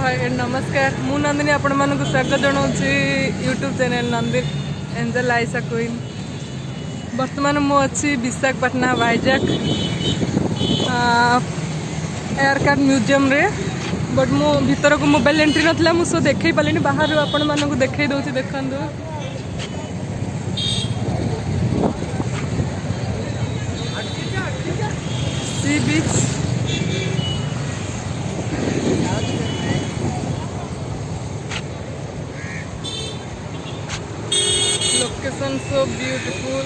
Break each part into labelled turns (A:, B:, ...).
A: हाय and नमस्कार मु नंदिनी आपण मानक स्वागत जनाऊँगी YouTube channel Nandin angel Ayesha queen. बर्तमान मु अच्छी विशाखापटना वाइजैक एयरकार्ड म्यूजियम रे बट मु भीतर को मोबाइल एंट्री नथला मु सो देखै पालिनी बाहर आपण मानक देखै दउची देखंदु। सी बीच location so beautiful।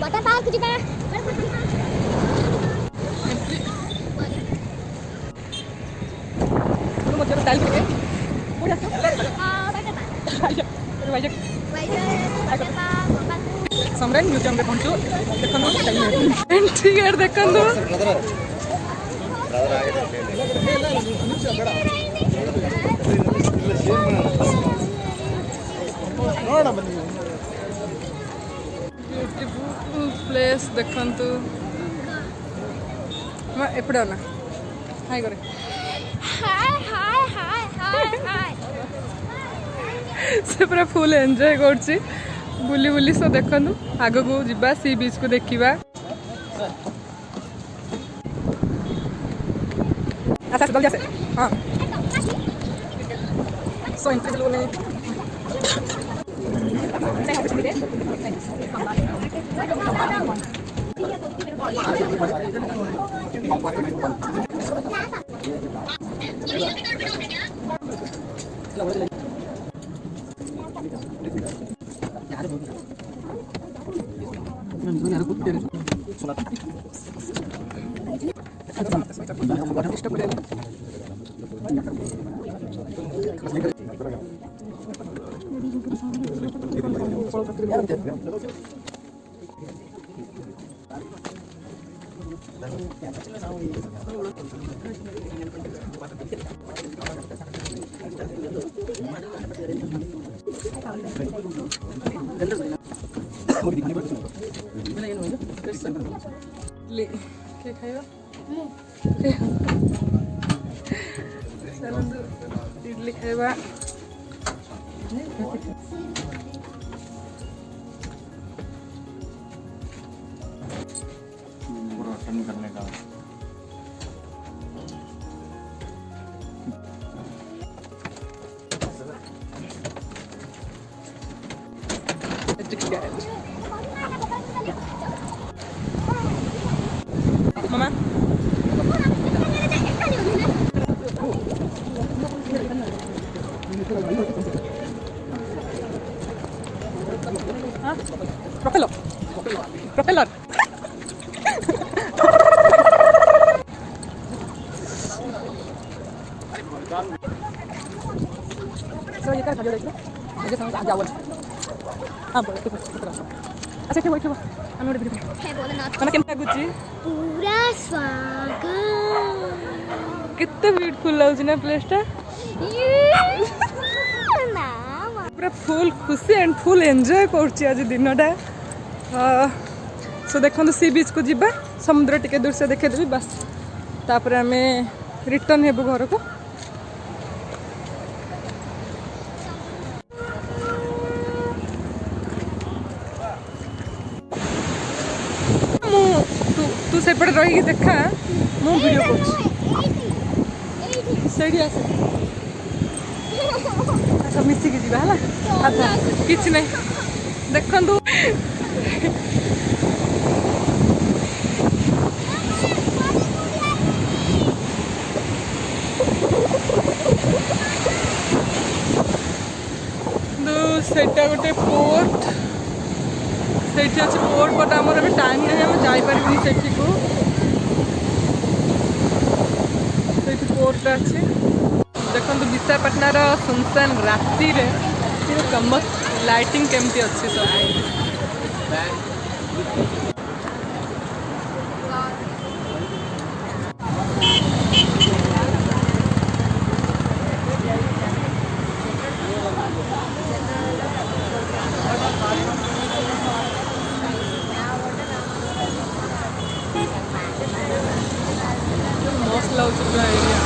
B: water park jiba
A: lu mau jalan tali ke udah
B: water park
A: सम्राट म्यूजियम रे पहुंचो देखन एंट्री गेट देखन दो ब्यूटीफुल प्लेस देखन तू मैं एपड़ा ना हाय करे
B: हाय
A: से पूरा फुल एंजॉय करछि बुली बुली सो देखनु आगो को जिबा सी बीच को देखिबा। अच्छा जल्दी आसे हां सो इंटरेस्ट लोने क्या खाइबा इडली खाइबा
C: करने का
A: मामा हाँ प्रोपेलर प्रोपेलर so ये क्या खा देखो मुझे समझ आ जाओ हां बोल ठीक है अच्छा ठीक है हम वीडियो
B: है बोले ना
A: माने केम लागुची
B: पूरा स्वागत
A: कितने ब्यूटीफुल लागुची ना प्लेस टा
B: ना
A: पूरा फुल खुशी एंड फुल एंजॉय करछि आज दिनटा सो देखो सी बीच को जीबा समुद्र टिके दूर से देखे देबी बस तापर हमें रिटर्न हेबो घर को। तू सेपटे रही देखा मु वीडियो कर सब मिसिकी जीवा है किसी नहीं देखु सेटा गोटे पोर्ट से अच्छे पोर्ट बट आम टाइम नहीं आम जापर से पोर्ट अच्छे देखो विशाखापटनार सुनसान राति कमत लाइटिंग केमती अच्छी सब ଲାଗୁଛି ପୁରା ଏରିଆ।